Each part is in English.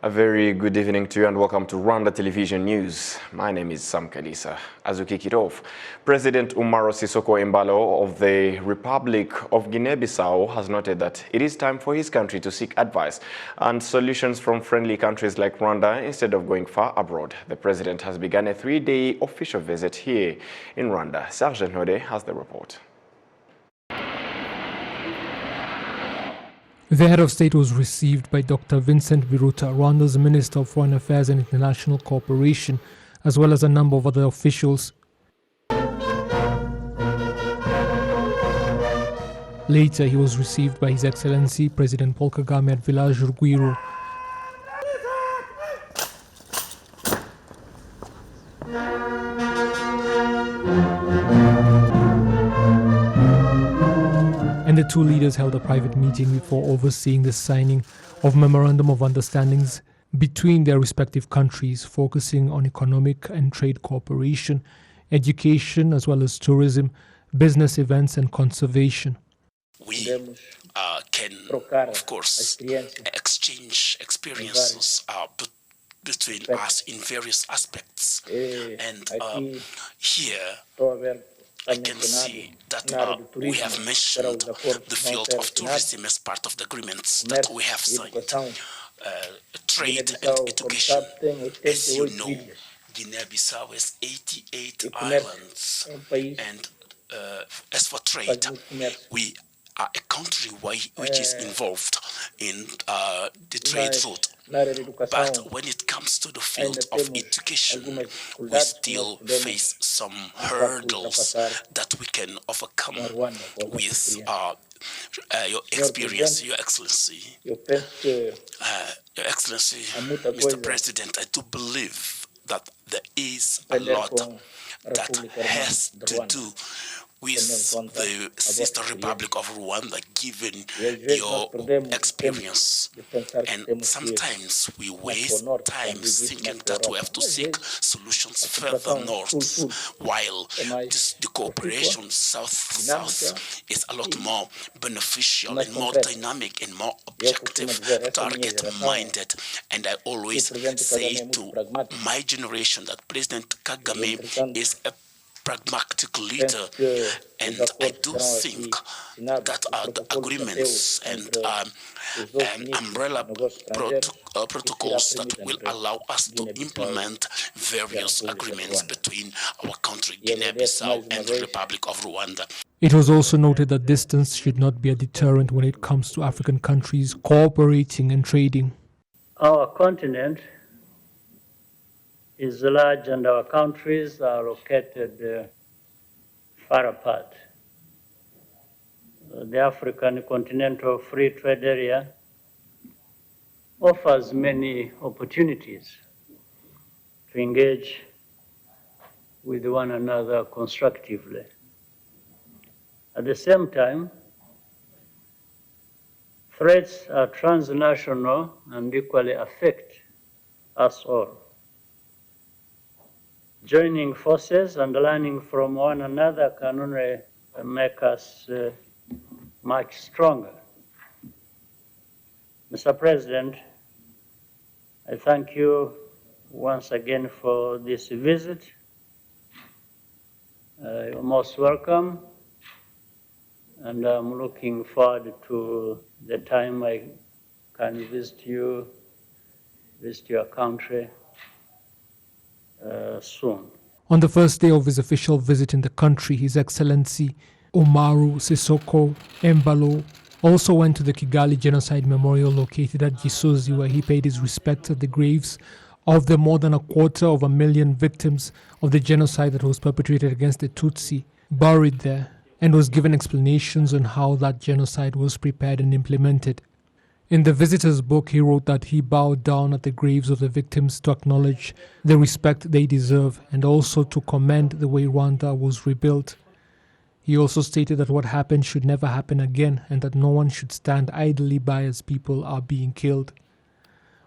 A very good evening to you and welcome to Rwanda Television News. My name is Sam Kalisa. As we kick it off, President Umaro Sissoco Embaló of the Republic of Guinea-Bissau has noted that it is time for his country to seek advice and solutions from friendly countries like Rwanda instead of going far abroad. The president has begun a 3-day official visit here in Rwanda. Sergeant Node has the report. The head of state was received by Dr. Vincent Biruta, Rwanda's Minister of Foreign Affairs and International Cooperation, as well as a number of other officials. Later, he was received by His Excellency President Paul Kagame at Village Rugwiro. And the two leaders held a private meeting before overseeing the signing of Memorandum of Understandings between their respective countries, focusing on economic and trade cooperation, education as well as tourism, business events and conservation. We can, of course, exchange experiences between us in various aspects. And here, I can see that we have mentioned the field of tourism as part of the agreements that we have signed. Trade and education. As you know, Guinea-Bissau has 88 islands. And as for trade, we are a country which is involved in the trade route. But when it comes to the field of education, we still face some hurdles that we can overcome with your experience, Your Excellency. Your Excellency, Mr. President, I do believe that there is a lot that has to do with the sister Republic of Rwanda, given your experience. And sometimes we waste time thinking that we have to seek solutions further north, while the cooperation south-south is a lot more beneficial and more dynamic and more objective, target-minded. And I always say to my generation that President Kagame is a pragmatic leader, and I do think that the agreements and umbrella protocols that will allow us to implement various agreements between our country, Guinea-Bissau, and the Republic of Rwanda. It was also noted that distance should not be a deterrent when it comes to African countries cooperating and trading. Our continent is large and our countries are located far apart. The African Continental Free Trade Area offers many opportunities to engage with one another constructively. At the same time, threats are transnational and equally affect us all. Joining forces and learning from one another can only make us much stronger. Mr. President, I thank you once again for this visit. You're most welcome, and I'm looking forward to the time I can visit your country soon. On the first day of his official visit in the country, His Excellency Umaro Sissoco Embaló also went to the Kigali Genocide Memorial located at Gisozi, where he paid his respects at the graves of the more than 250,000 victims of the genocide that was perpetrated against the Tutsi buried there, and was given explanations on how that genocide was prepared and implemented. In the visitor's book, he wrote that he bowed down at the graves of the victims to acknowledge the respect they deserve and also to commend the way Rwanda was rebuilt. He also stated that what happened should never happen again and that no one should stand idly by as people are being killed.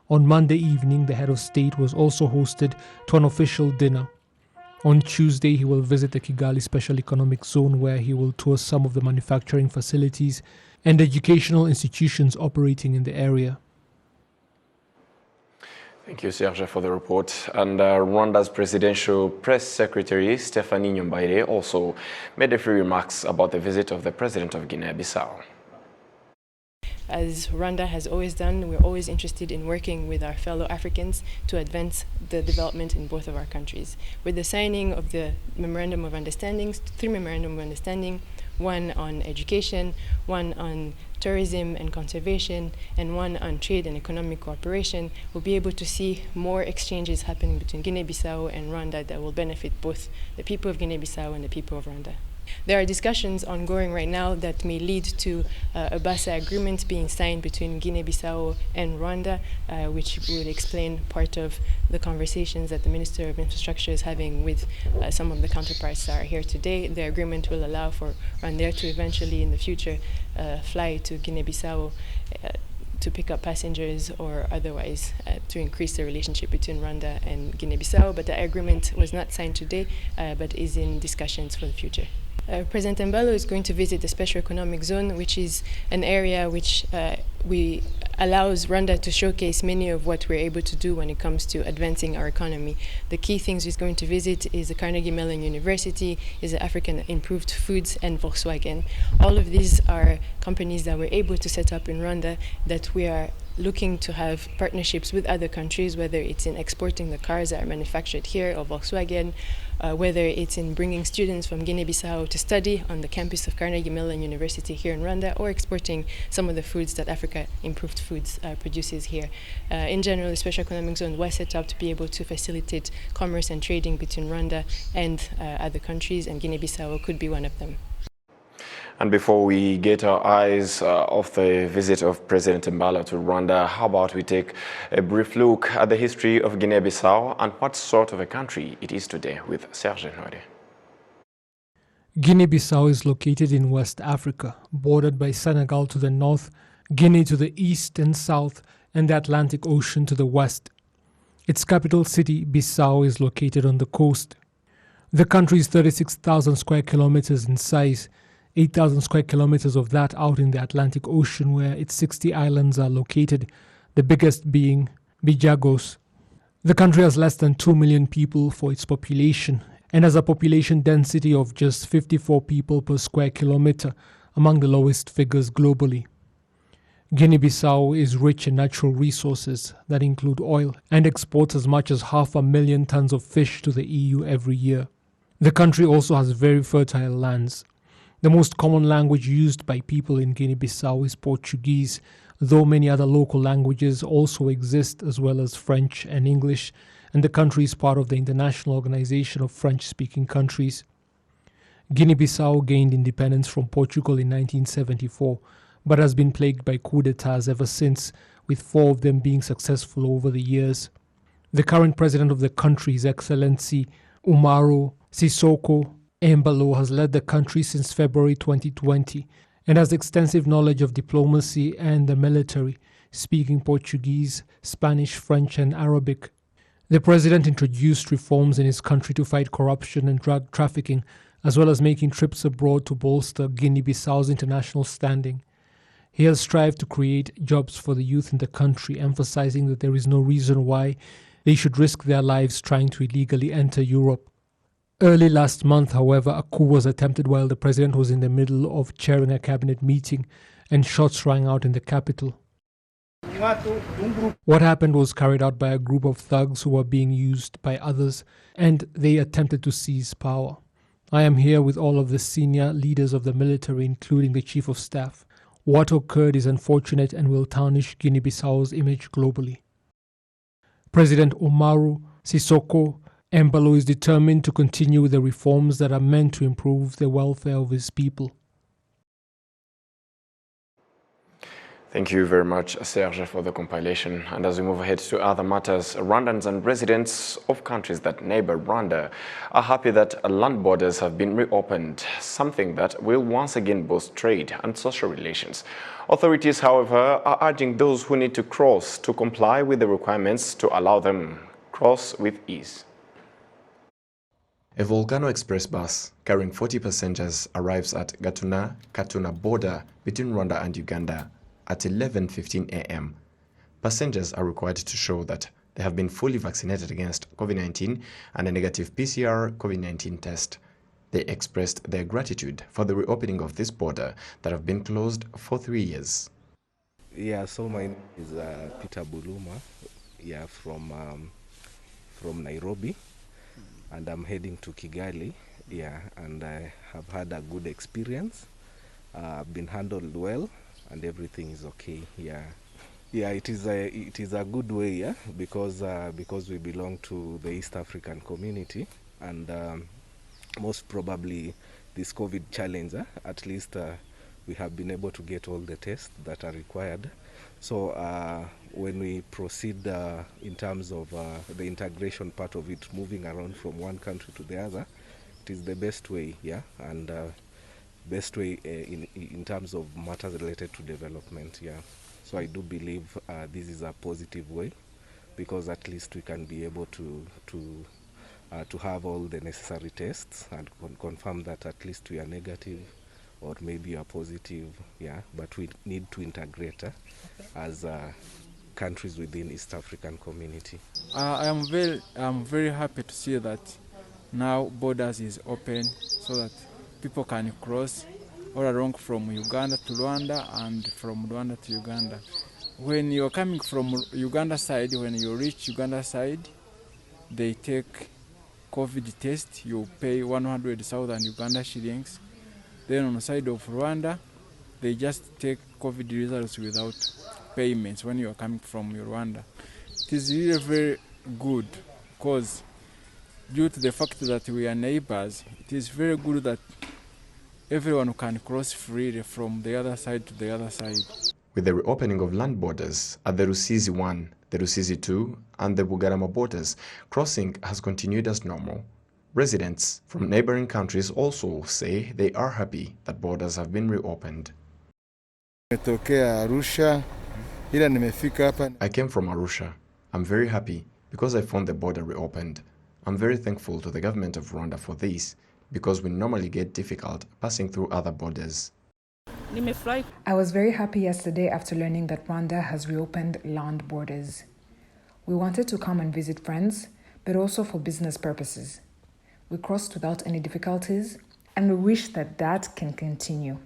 On Monday evening, the head of state was also hosted to an official dinner. On Tuesday, he will visit the Kigali Special Economic Zone, where he will tour some of the manufacturing facilities and educational institutions operating in the area. Thank you, Serge, for the report. And Rwanda's presidential press secretary, Stephanie Nyombaire, also made a few remarks about the visit of the president of Guinea-Bissau. As Rwanda has always done, we're always interested in working with our fellow Africans to advance the development in both of our countries. With the signing of the Memorandum of Understanding, 3 Memorandum of Understanding, one on education, one on tourism and conservation, and one on trade and economic cooperation, we'll be able to see more exchanges happening between Guinea-Bissau and Rwanda that will benefit both the people of Guinea-Bissau and the people of Rwanda. There are discussions ongoing right now that may lead to a BASA agreement being signed between Guinea-Bissau and Rwanda, which will explain part of the conversations that the Minister of Infrastructure is having with some of the counterparts that are here today. The agreement will allow for Rwanda to eventually, in the future, fly to Guinea-Bissau to pick up passengers or otherwise to increase the relationship between Rwanda and Guinea-Bissau. But the agreement was not signed today, but is in discussions for the future. President Embaló is going to visit the Special Economic Zone, which is an area which allows Rwanda to showcase many of what we're able to do when it comes to advancing our economy. The key things he's going to visit is the Carnegie Mellon University, is the African Improved Foods, and Volkswagen. All of these are companies that we're able to set up in Rwanda that we are looking to have partnerships with other countries, whether it's in exporting the cars that are manufactured here or Volkswagen, whether it's in bringing students from Guinea-Bissau to study on the campus of Carnegie Mellon University here in Rwanda, or exporting some of the foods that Africa Improved Foods produces here. In general, the Special Economic Zone was set up to be able to facilitate commerce and trading between Rwanda and other countries, and Guinea-Bissau could be one of them. And before we get our eyes off the visit of President Embaló to Rwanda, how about we take a brief look at the history of Guinea-Bissau and what sort of a country it is today with Serge Noire. Guinea-Bissau is located in West Africa, bordered by Senegal to the north, Guinea to the east and south, and the Atlantic Ocean to the west. Its capital city, Bissau, is located on the coast. The country is 36,000 square kilometers in size, 8,000 square kilometers of that out in the Atlantic Ocean, where its 60 islands are located, the biggest being Bijagos. The country has less than 2 million people for its population and has a population density of just 54 people per square kilometer, among the lowest figures globally. Guinea-Bissau is rich in natural resources that include oil and exports as much as 500,000 tons of fish to the EU every year. The country also has very fertile lands. The most common language used by people in Guinea-Bissau is Portuguese, though many other local languages also exist, as well as French and English, and the country is part of the International Organization of French-Speaking Countries. Guinea-Bissau gained independence from Portugal in 1974, but has been plagued by coups d'etats ever since, with 4 of them being successful over the years. The current president of the country, His Excellency Umaro Sissoco Embaló, has led the country since February 2020 and has extensive knowledge of diplomacy and the military, speaking Portuguese, Spanish, French, and Arabic. The president introduced reforms in his country to fight corruption and drug trafficking, as well as making trips abroad to bolster Guinea-Bissau's international standing. He has strived to create jobs for the youth in the country, emphasizing that there is no reason why they should risk their lives trying to illegally enter Europe. Early last month, however, a coup was attempted while the president was in the middle of chairing a cabinet meeting, and shots rang out in the capital. What happened was carried out by a group of thugs who were being used by others, and they attempted to seize power. I am here with all of the senior leaders of the military, including the chief of staff. What occurred is unfortunate and will tarnish Guinea-Bissau's image globally. President Umaro Sissoco Embaló is determined to continue with the reforms that are meant to improve the welfare of his people. Thank you very much, Serge, for the compilation. And as we move ahead to other matters, Rwandans and residents of countries that neighbor Rwanda are happy that land borders have been reopened, something that will once again boost trade and social relations. Authorities, however, are urging those who need to cross to comply with the requirements to allow them cross with ease. A Volcano Express bus carrying 40 passengers arrives at Gatuna-Katuna border between Rwanda and Uganda at 11:15 a.m. Passengers are required to show that they have been fully vaccinated against COVID-19 and a negative PCR COVID-19 test. They expressed their gratitude for the reopening of this border that have been closed for 3 years. Yeah, so my name is Peter Buluma, from Nairobi, and I'm heading to Kigali, and I have had a good experience. I've been handled well, and everything is okay. Yeah, it is a good way, because we belong to the East African community, and most probably this COVID challenge, at least we have been able to get all the tests that are required. So when we proceed in terms of the integration part of it, moving around from one country to the other, it is the best way, and best way in terms of matters related to development, So I do believe this is a positive way, because at least we can be able to have all the necessary tests and confirm that at least we are negative or maybe are positive, but we need to integrate as countries within East African community. I'm very happy to see that now borders is open so that people can cross all along from Uganda to Rwanda and from Rwanda to Uganda. When you're coming from Uganda side, when you reach Uganda side, they take COVID test, you pay 100,000 Uganda shillings. Then on the side of Rwanda, they just take COVID results without payments when you are coming from Rwanda. It is really very good, because due to the fact that we are neighbors, it is very good that everyone can cross freely from the other side to the other side. With the reopening of land borders at the Rusizi 1, the Rusizi 2, and the Bugarama borders, crossing has continued as normal. Residents from neighboring countries also say they are happy that borders have been reopened. I came from Arusha. I'm very happy because I found the border reopened. I'm very thankful to the government of Rwanda for this, because we normally get difficult passing through other borders. I was very happy yesterday after learning that Rwanda has reopened land borders. We wanted to come and visit friends, but also for business purposes. We crossed without any difficulties, and we wish that that can continue.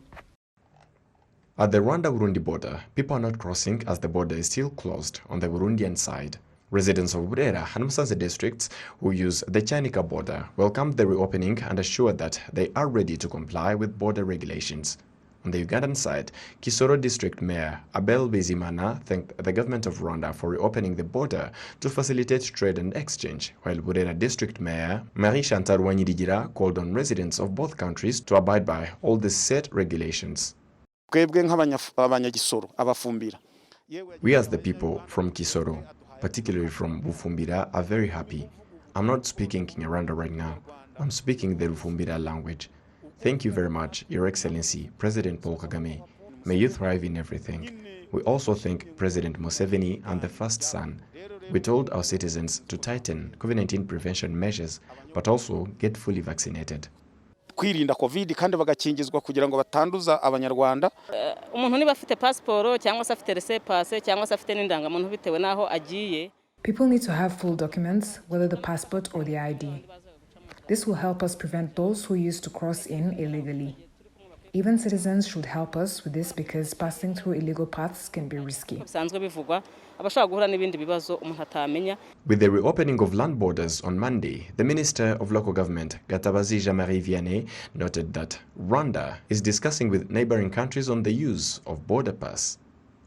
At the Rwanda-Burundi border, people are not crossing as the border is still closed on the Burundian side. Residents of Burera and Musanze districts who use the Cyanika border welcomed the reopening and assured that they are ready to comply with border regulations. On the Ugandan side, Kisoro District Mayor Abel Bizimana thanked the government of Rwanda for reopening the border to facilitate trade and exchange, while Burera District Mayor Marie Chantal Rwanyirijira called on residents of both countries to abide by all the set regulations. We as the people from Kisoro, particularly from Bufumbira, are very happy. I'm not speaking Kinyarwanda right now. I'm speaking the Bufumbira language. Thank you very much, Your Excellency, President Paul Kagame. May you thrive in everything. We also thank President Museveni and the first son. We told our citizens to tighten COVID-19 prevention measures, but also get fully vaccinated. kwirinda covid kandi bagakingizwa kugira ngo batanduza abanyarwanda. Umuntu niba afite passport cyangwa se afite laissez-passer cyangwa se afite n'indangamuntu bitewe naho agiye. People need to have full documents, whether the passport or the ID. This will help us prevent those who used to cross in illegally. Even citizens should help us with this because passing through illegal paths can be risky. With the reopening of land borders on Monday, the Minister of Local Government, Gatabazi Jean-Marie Vianney, noted that Rwanda is discussing with neighboring countries on the use of border pass.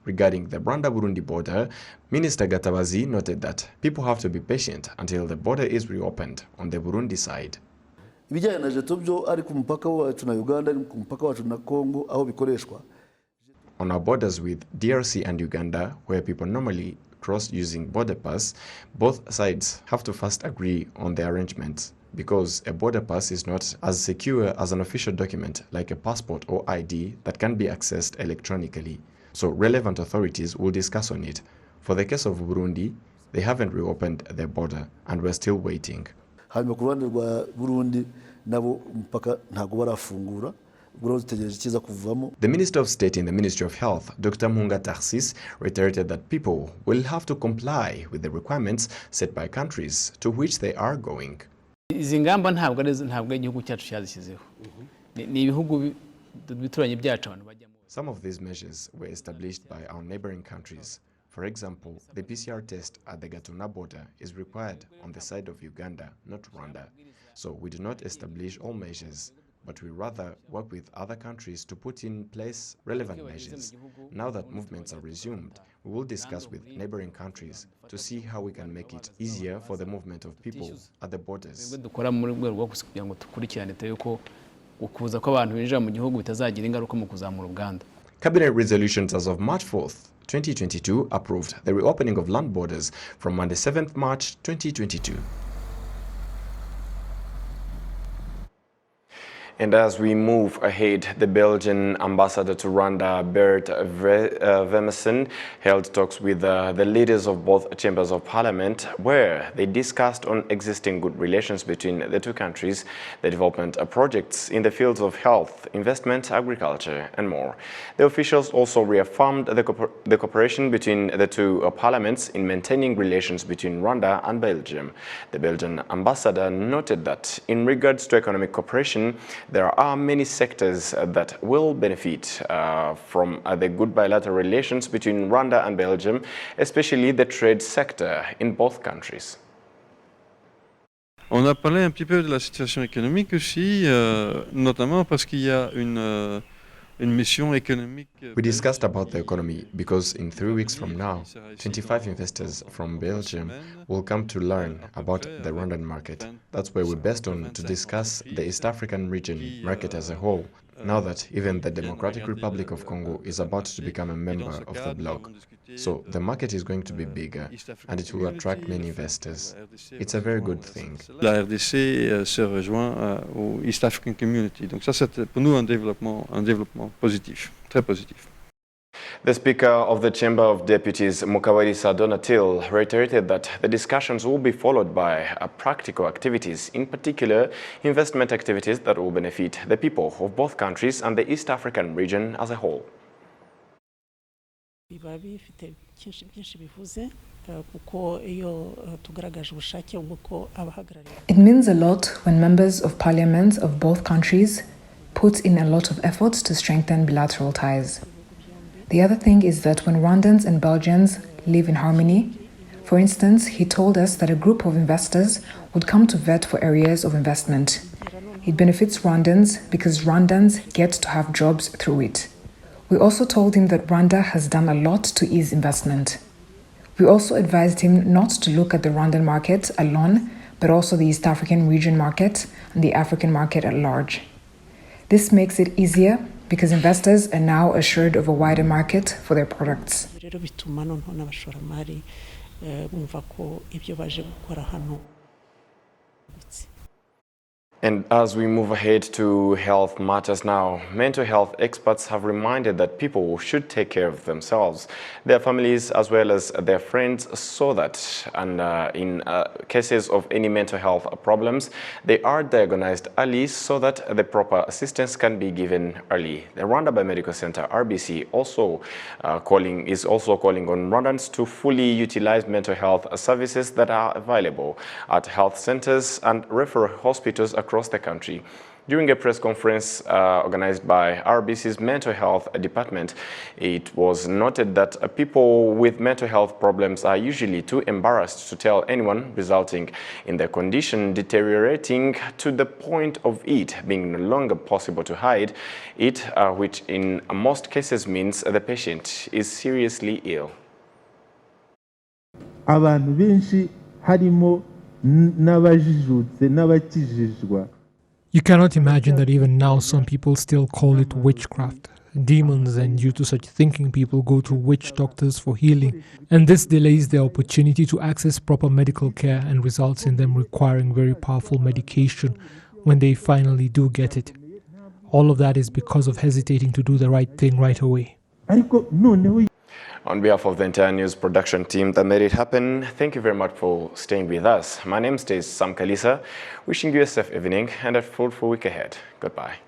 Regarding the Rwanda-Burundi border, Minister Gatabazi noted that people have to be patient until the border is reopened on the Burundi side. On our borders with DRC and Uganda, where people normally cross using border pass, both sides have to first agree on the arrangements, because a border pass is not as secure as an official document like a passport or ID that can be accessed electronically. So relevant authorities will discuss on it. For the case of Burundi, they haven't reopened their border and we're still waiting. The Minister of State in the Ministry of Health, Dr. Munga Tarsis, reiterated that people will have to comply with the requirements set by countries to which they are going. Izi ngamba ntabwo igihugu cyacu cyazishyizeho. Ni ibihugu bituranye byacu abantu bajyamo. Some of these measures were established by our neighboring countries. For example, the PCR test at the Gatuna border is required on the side of Uganda, not Rwanda. So we do not establish all measures, but we rather work with other countries to put in place relevant measures. Now that movements are resumed, we will discuss with neighboring countries to see how we can make it easier for the movement of people at the borders. Cabinet resolutions as of March 4th, 2022 approved the reopening of land borders from Monday 7th March 2022. And as we move ahead, the Belgian ambassador to Rwanda, Bert Vermesen, held talks with the leaders of both chambers of parliament, where they discussed on existing good relations between the two countries, the development of projects in the fields of health, investment, agriculture, and more. The officials also reaffirmed the cooperation between the two parliaments in maintaining relations between Rwanda and Belgium. The Belgian ambassador noted that in regards to economic cooperation, there are many sectors that will benefit from the good bilateral relations between Rwanda and Belgium, especially the trade sector in both countries. On a parlé un petit peu de la situation économique aussi, notamment parce qu'il y a une mission économique. We discussed about the economy because in 3 weeks from now, 25 investors from Belgium will come to learn about the Rwandan market. That's where we're best on to discuss the East African region market as a whole, now that even the Democratic Republic of Congo is about to become a member of the bloc. So the market is going to be bigger and it will attract many investors. It's a very good thing. La RDC se rejoint au East African Community. Donc ça, c'est pour nous un développement positif, très positif. The Speaker of the Chamber of Deputies, Mukabalisa Donatil, reiterated that the discussions will be followed by practical activities, in particular investment activities that will benefit the people of both countries and the East African region as a whole. It means a lot when members of parliament of both countries put in a lot of efforts to strengthen bilateral ties. The other thing is that when Rwandans and Belgians live in harmony, for instance, he told us that a group of investors would come to vet for areas of investment. It benefits Rwandans because Rwandans get to have jobs through it. We also told him that Rwanda has done a lot to ease investment. We also advised him not to look at the Rwandan market alone, but also the East African region market and the African market at large. This makes it easier because investors are now assured of a wider market for their products. And as we move ahead to health matters now, mental health experts have reminded that people should take care of themselves, their families, as well as their friends, so that in cases of any mental health problems, they are diagnosed early so that the proper assistance can be given early. The Rwanda Biomedical Center, RBC, is also calling on Rwandans to fully utilize mental health services that are available at health centers and referral hospitals across the country. During a press conference organized by RBC's mental health department, it was noted that people with mental health problems are usually too embarrassed to tell anyone, resulting in their condition deteriorating to the point of it being no longer possible to hide it, which in most cases means the patient is seriously ill. Abantu benshi harimo n'abajijutse n'abakijijwa. You cannot imagine that even now some people still call it witchcraft, demons, and due to such thinking people go to witch doctors for healing, and this delays their opportunity to access proper medical care and results in them requiring very powerful medication when they finally do get it. All of that is because of hesitating to do the right thing right away. On behalf of the entire news production team that made it happen, thank you very much for staying with us. My name is Sam Kalisa, wishing you a safe evening and a fruitful week ahead. Goodbye.